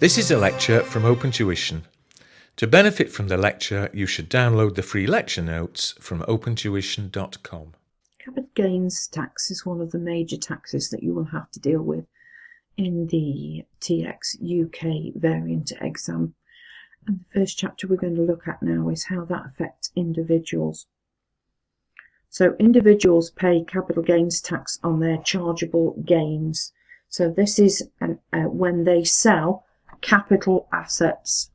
This is a lecture from Open Tuition. To benefit from the lecture, you should download the free lecture notes from opentuition.com. Capital gains tax is one of the major taxes that you will have to deal with in the TX UK variant exam. And the first chapter we're going to look at now is how that affects individuals. So individuals pay capital gains tax on their chargeable gains. So this is when they sell capital assets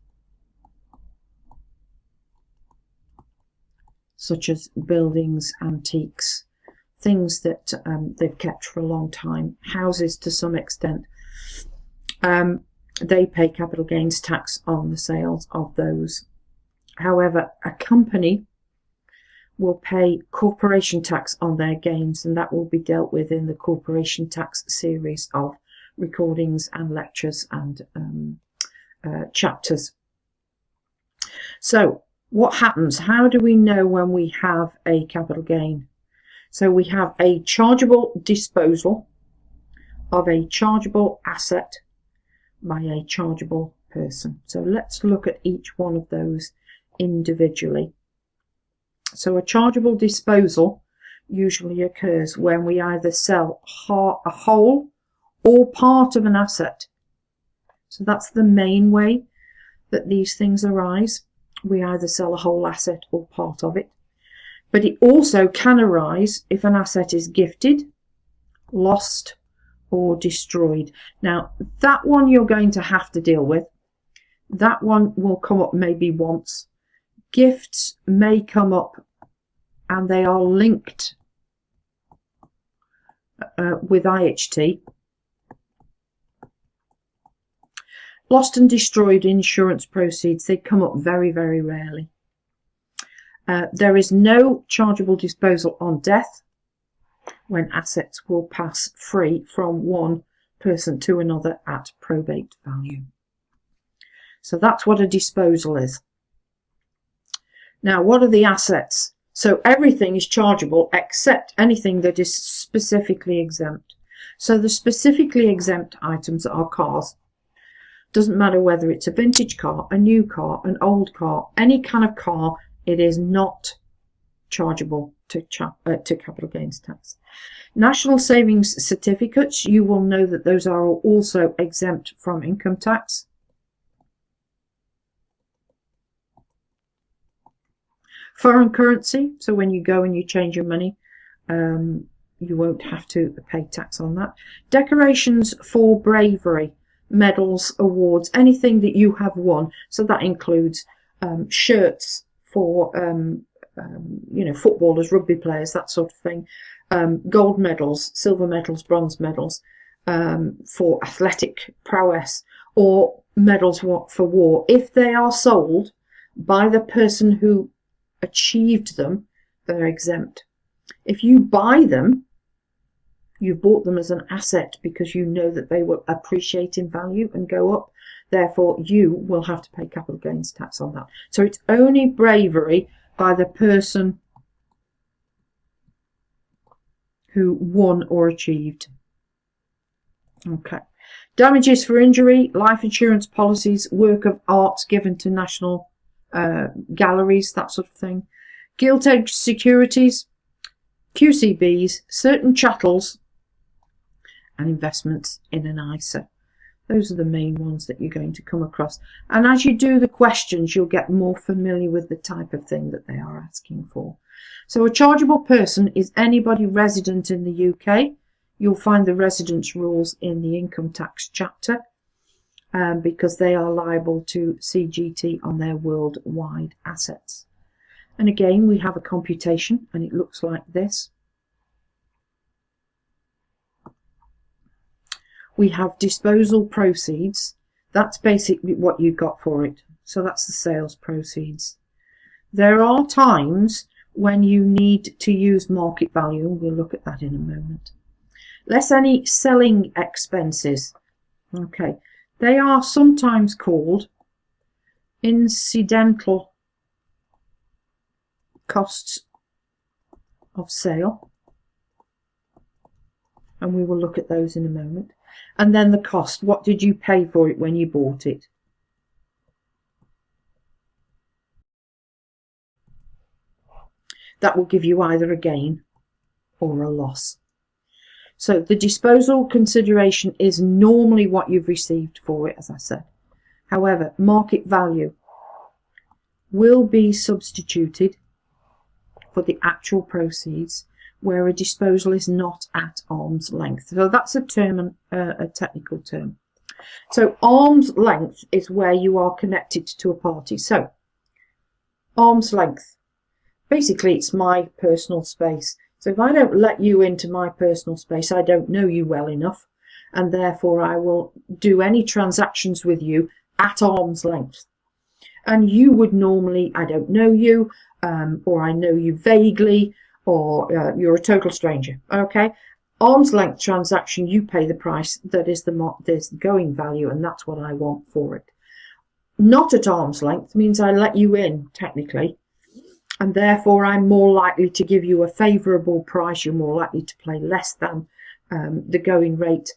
such as buildings, antiques, things that they've kept for a long time, houses to some extent. They pay capital gains tax on the sales of those. However, a company will pay corporation tax on their gains, and that will be dealt with in the corporation tax series of recordings and lectures and chapters. So what happens? How do we know when we have a capital gain? So we have a chargeable disposal of a chargeable asset by a chargeable person. So let's look at each one of those individually. So a chargeable disposal usually occurs when we either sell a whole or part of an asset. So that's the main way that these things arise. We either sell a whole asset or part of it. But it also can arise if an asset is gifted, lost, or destroyed. Now, that one you're going to have to deal with. That one will come up maybe once. Gifts may come up and they are linked with IHT. Lost and destroyed insurance proceeds, they come up very, very rarely. There is no chargeable disposal on death when assets will pass free from one person to another at probate value. So that's what a disposal is. Now, what are the assets? So everything is chargeable except anything that is specifically exempt. So the specifically exempt items are cars. Doesn't matter whether it's a vintage car, a new car, an old car, any kind of car, it is not chargeable to capital gains tax. National savings certificates, you will know that those are also exempt from income tax. Foreign currency, so when you go and you change your money, you won't have to pay tax on that. Decorations for bravery, medals, awards, anything that you have won. So that includes shirts for footballers, rugby players, that sort of thing. Gold medals, silver medals, bronze medals for athletic prowess, or medals for war. If they are sold by the person who achieved them, they're exempt. If you buy them, you bought them as an asset because you know that they will appreciate in value and go up. Therefore, you will have to pay capital gains tax on that. So it's only bravery by the person who won or achieved. Okay. Damages for injury, life insurance policies, work of art given to national galleries, that sort of thing. Gilt-edged securities, QCBs, certain chattels, and investments in an ISA. Those are the main ones that you're going to come across. And as you do the questions, you'll get more familiar with the type of thing that they are asking for. So a chargeable person is anybody resident in the UK. You'll find the residence rules in the income tax chapter because they are liable to CGT on their worldwide assets. And again, we have a computation and it looks like this. We have disposal proceeds. That's basically what you got for it. So that's the sales proceeds. There are times when you need to use market value. We'll look at that in a moment. Less any selling expenses. Okay. They are sometimes called incidental costs of sale. And we will look at those in a moment. And then the cost. What did you pay for it when you bought it? That will give you either a gain or a loss. So the disposal consideration is normally what you've received for it, as I said. However, market value will be substituted for the actual proceeds where a disposal is not at arm's length. So that's a term, a technical term. So arm's length is where you are connected to a party. So arm's length, basically it's my personal space. So if I don't let you into my personal space, I don't know you well enough, and therefore I will do any transactions with you at arm's length. And you would normally, I don't know you, or I know you vaguely, or you're a total stranger. Okay, arm's length transaction, you pay the price that is the going value, and that's what I want for it. Not at arm's length means I let you in technically, and therefore I'm more likely to give you a favourable price. You're more likely to pay less than the going rate.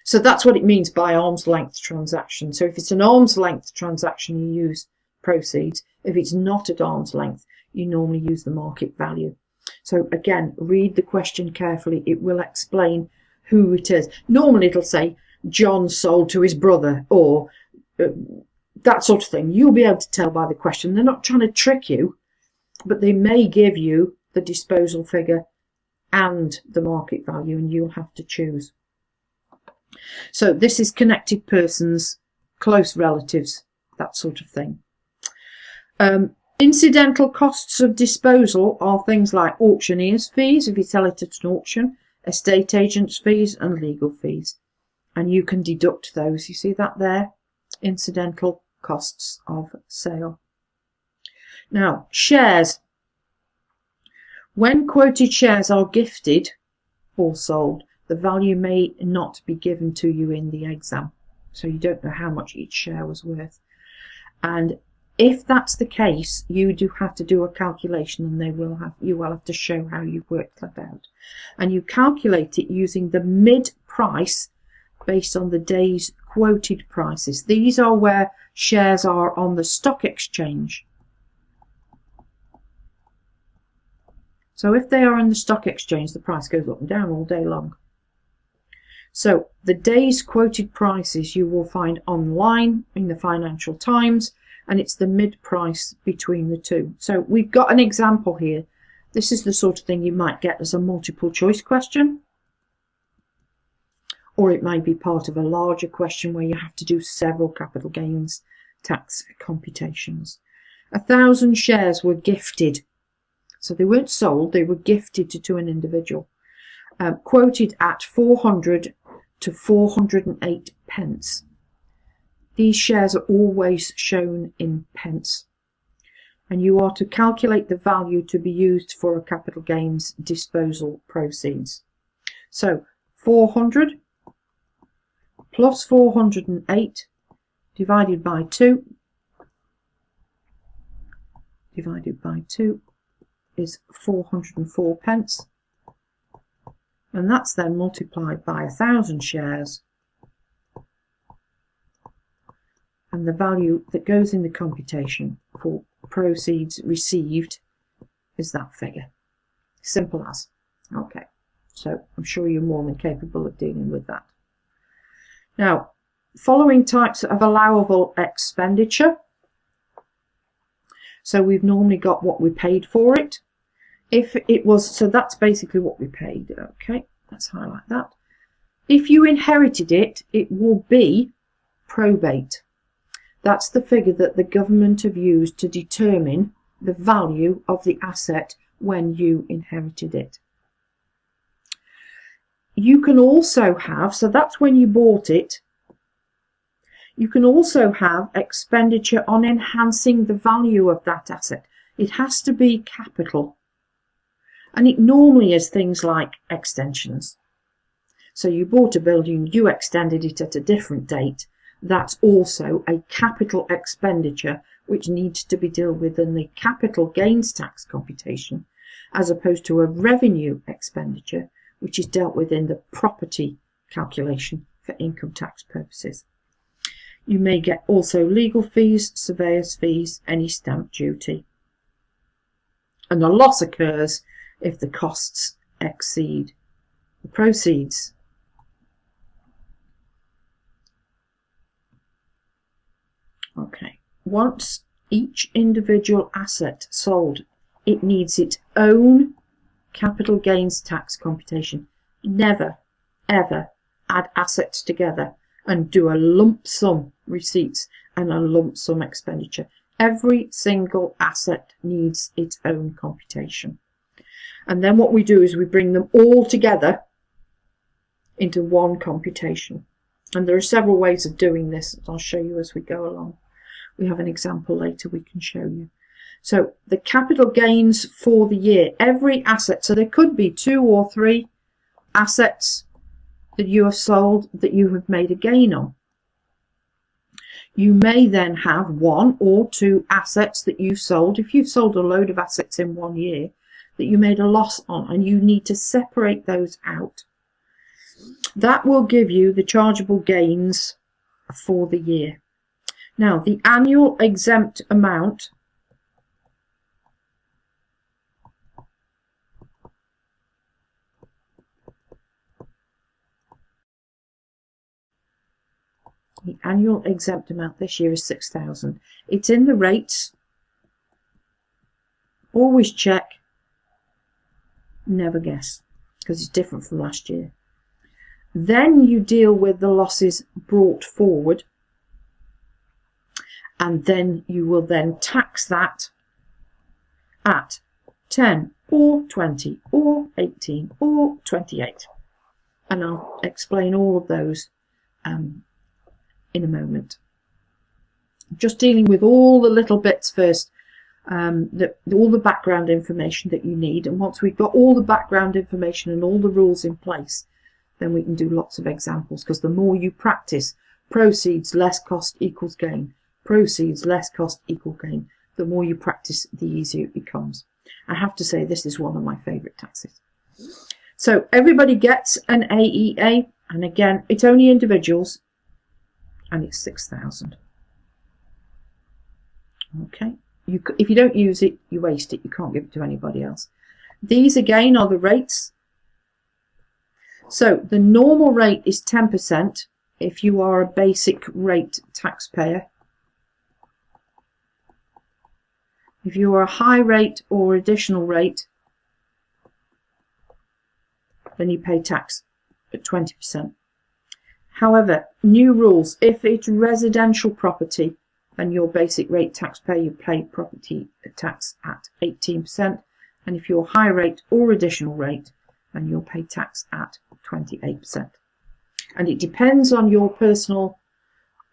So that's what it means by arm's length transaction. So if it's an arm's length transaction, you use proceeds. If it's not at arm's length, you normally use the market value. So again, read the question carefully. It will explain who it is. Normally it'll say John sold to his brother, or that sort of thing. You'll be able to tell by the question. They're not trying to trick you, but they may give you the disposal figure and the market value, and you'll have to choose. So this is connected persons, close relatives, that sort of thing. Incidental costs of disposal are things like auctioneer's fees if you sell it at an auction, estate agent's fees and legal fees. And you can deduct those. You see that there? Incidental costs of sale. Now, shares. When quoted shares are gifted or sold, the value may not be given to you in the exam. So you don't know how much each share was worth. And if that's the case, you do have to do a calculation, and you will have to show how you've worked that out. And you calculate it using the mid price based on the day's quoted prices. These are where shares are on the stock exchange. So if they are in the stock exchange, the price goes up and down all day long. So the day's quoted prices you will find online in the Financial Times, and it's the mid price between the two. So we've got an example here. This is the sort of thing you might get as a multiple choice question, or it may be part of a larger question where you have to do several capital gains tax computations. 1,000 shares were gifted. So they weren't sold, they were gifted to an individual. Quoted at 400 to 408 pence. These shares are always shown in pence. And you are to calculate the value to be used for a capital gains disposal proceeds. So 400 plus 408 divided by 2 is 404 pence, and that's then multiplied by 1,000 shares, and the value that goes in the computation for proceeds received is that figure. Simple as. Okay, so I'm sure you're more than capable of dealing with that. Now, following types of allowable expenditure. So we've normally got what we paid for it. If it was, so that's basically what we paid. Okay, let's highlight that. If you inherited it, it will be probate. That's the figure that the government have used to determine the value of the asset when you inherited it. You can also have, so that's when you bought it, you can also have expenditure on enhancing the value of that asset. It has to be capital. And it normally is things like extensions. So you bought a building, you extended it at a different date. That's also a capital expenditure which needs to be dealt with in the capital gains tax computation, as opposed to a revenue expenditure which is dealt with in the property calculation for income tax purposes. You may get also legal fees, surveyor's fees, any stamp duty. And a loss occurs if the costs exceed the proceeds. Okay, once each individual asset sold, it needs its own capital gains tax computation. Never, ever add assets together and do a lump sum receipts and a lump sum expenditure. Every single asset needs its own computation. And then what we do is we bring them all together into one computation. And there are several ways of doing this. I'll show you as we go along. We have an example later we can show you. So the capital gains for the year, every asset, so there could be 2 or 3 assets that you have sold that you have made a gain on. You may then have 1 or 2 assets that you've sold, if you've sold a load of assets in 1 year, that you made a loss on, and you need to separate those out. That will give you the chargeable gains for the year. Now, the annual exempt amount this year is 6,000. It's in the rates. Always check. Never guess, because it's different from last year. Then you deal with the losses brought forward, and then you will then tax that at 10 or 20 or 18 or 28. And I'll explain all of those in a moment. Just dealing with all the little bits first, all the background information that you need. And once we've got all the background information and all the rules in place, then we can do lots of examples, because the more you practice proceeds less cost equals gain, proceeds less cost equal gain, the more you practice, the easier it becomes. I have to say, this is one of my favourite taxes. So everybody gets an AEA, and again, it's only individuals, and it's 6,000. Okay, if you don't use it, you waste it. You can't give it to anybody else. These again are the rates. So the normal rate is 10% if you are a basic rate taxpayer. If you are a high rate or additional rate, then you pay tax at 20%. However, new rules: if it's residential property and your basic rate taxpayer, you pay property tax at 18%, and if you're high rate or additional rate, then you'll pay tax at 28%. And it depends on your personal,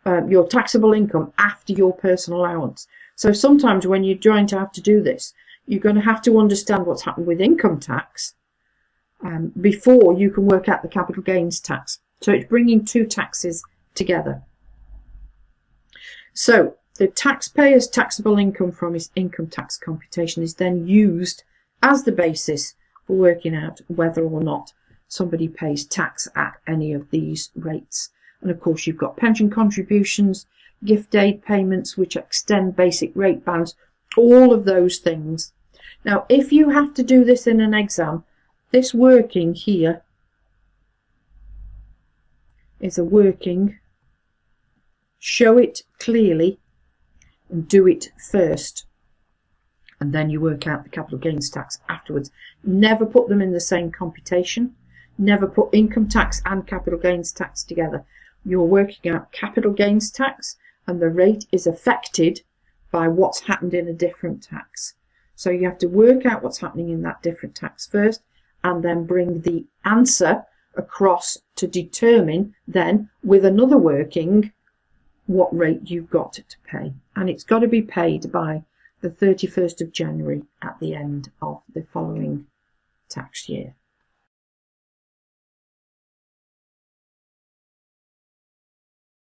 your taxable income after your personal allowance. So sometimes when you're going to have to do this, you're going to have to understand what's happened with income tax before you can work out the capital gains tax. So it's bringing 2 taxes together. So the taxpayer's taxable income from his income tax computation is then used as the basis for working out whether or not somebody pays tax at any of these rates. And of course, you've got pension contributions, gift aid payments, which extend basic rate bands, all of those things. Now, if you have to do this in an exam, this working here is a working, show it clearly and do it first, and then you work out the capital gains tax afterwards. Never put them in the same computation. Never put income tax and capital gains tax together. You're working out capital gains tax, and the rate is affected by what's happened in a different tax. So you have to work out what's happening in that different tax first, and then bring the answer across to determine then, with another working, what rate you've got to pay. And it's got to be paid by the 31st of January at the end of the following tax year.